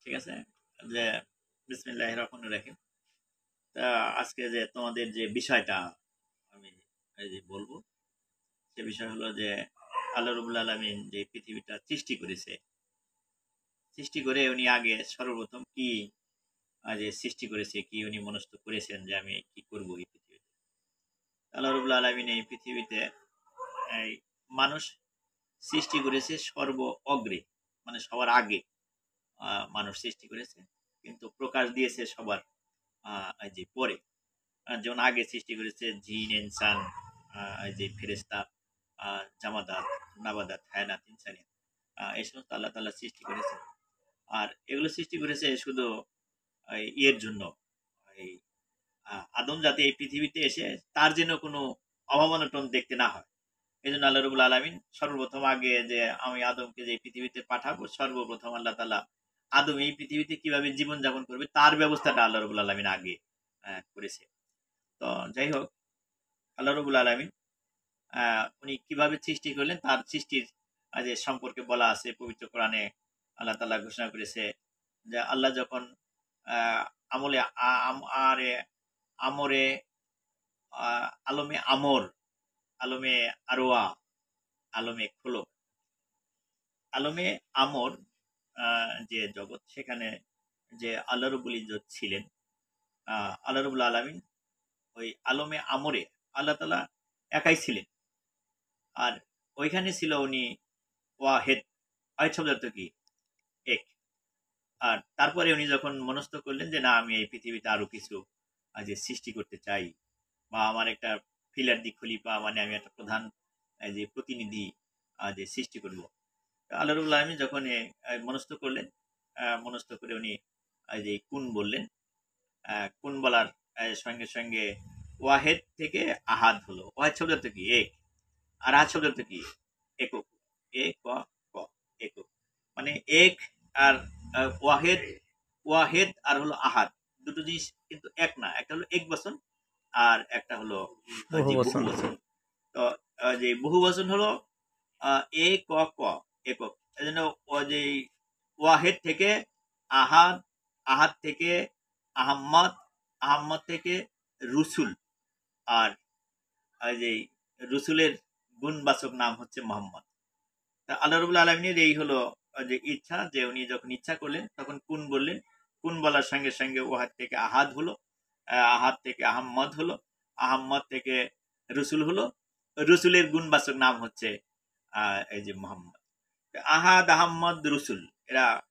ঠিক আছে? যে বিসমিল্লাহির রহমানির রহিম। তা আজকে যে তোমাদের যে বিষয়টা আমি এই যে বলবো, সে বিষয় হলো যে আল্লাহ রাব্বুল আলামিন যে পৃথিবীটা সৃষ্টি করেছে, সৃষ্টি করে উনি আগে সর্বপ্রথম কি যে সৃষ্টি করেছে, কি উনি মনস্থ করেছেন যে আমি কি করব এই পৃথিবীতে। আল্লাহ রাব্বুল আলামিন এই পৃথিবীতে এই মানুষ সৃষ্টি করেছে সর্ব অগ্রে, মানে সবার আগে মানুষ সৃষ্টি করেছে। কিন্তু প্রকাশ দিয়েছে সবার এই যে পরে। যেমন আগে সৃষ্টি করেছে জিন, ইনসান, এই যে ফেরেশতা, জামাদাত, নাবাদাত, হায়ানাত, ইনসানিয়াত। এই সমস্ত আল্লাহ তাআলা সৃষ্টি করেছে। আর এগুলো সৃষ্টি করেছে শুধু ইয়ের জন্য, এই আদম যাতে এই পৃথিবীতে এসে তার যেন কোনো অভাব-অনটন দেখতে না হয়। এজন্য আল্লাহ রাব্বুল আলামিন সর্বপ্রথম আগে যে আমি আদমকে যে এই পৃথিবীতে পাঠাবো, সর্বপ্রথম আল্লাহ তাআলা আদম এই পৃথিবীতে কিভাবে জীবনযাপন করবে তার ব্যবস্থাটা আল্লাহ রাব্বুল আলামিন আগে করেছে। তো যাই হোক, আল্লাহ রাব্বুল আলামিন উনি কিভাবে সৃষ্টি করলেন তার সৃষ্টির যে সম্পর্কে বলা আছে পবিত্র কোরআনে। আল্লাহ তাআলা ঘোষণা করেছে যে আল্লাহ যখন আহ, আমলে আ- আম- আরে আমরে আলমে আমর, আলমে আরোয়া, আলমে খোলো, আলমে আমর, যে জগৎ, সেখানে যে আল্লাহ রব্বুল ইজ্জত ছিলেন, আল্লাহ রব্বুল আলামিন ওই আলমে আমরে আল্লাহ তাআলা একাই ছিলেন। আর ওইখানে ছিল উনি ওয়াহেদ। ওয়াহেদ শব্দ অর্থ কি? এক। আর তারপরে উনি যখন মনস্থ করলেন যে না আমি এই পৃথিবীতে আরো কিছু যে সৃষ্টি করতে চাই, বা আমার একটা ফিলার দি খলিফা, মানে আমি একটা প্রধান যে প্রতিনিধি যে সৃষ্টি করব। আল্লাহ রাব্বুল আলামিন যখন মনস্থ করলেন, মনস্থ করে উনি যে কুন বললেন, কুন বলার সঙ্গে সঙ্গে ওয়াহেদ থেকে আহাদ হলো। ওয়াহেদ শব্দ অর্থ কি? এক। আর আহাদ শব্দ অর্থ কি? একক। এ ক ক, একক। মানে এক আর ওয়াহেদ, ওয়াহেদ আর হলো আহাদ, দুটো জিনিস কিন্তু এক না। একটা হলো এক বচন, আর একটা হলো বহু যে বহু বচন। বচন। তো যে বহু বচন হলো এ ক ক, একক। এই জন্য ও যে ওয়াহেদ থেকে আহাদ, আহাদ থেকে আহাম্মদ, আহাম্মদ থেকে রুসুল। আর এই যে রসুলের গুণবাচক নাম হচ্ছে মোহাম্মদ। তা আল্লাহ রবুল্লা আলমিনের এই হলো যে ইচ্ছা, যে উনি যখন ইচ্ছা করলেন তখন কুন বললেন। কুন বলার সঙ্গে সঙ্গে ওহাদ থেকে আহাদ হলো, আহাদ থেকে আহম্মদ হলো, আহম্মদ থেকে রসুল হলো। রসুলের গুণবাচক নাম হচ্ছে এই যে মোহাম্মদ। আহাদ, আহম্মদ, রসুল, এরা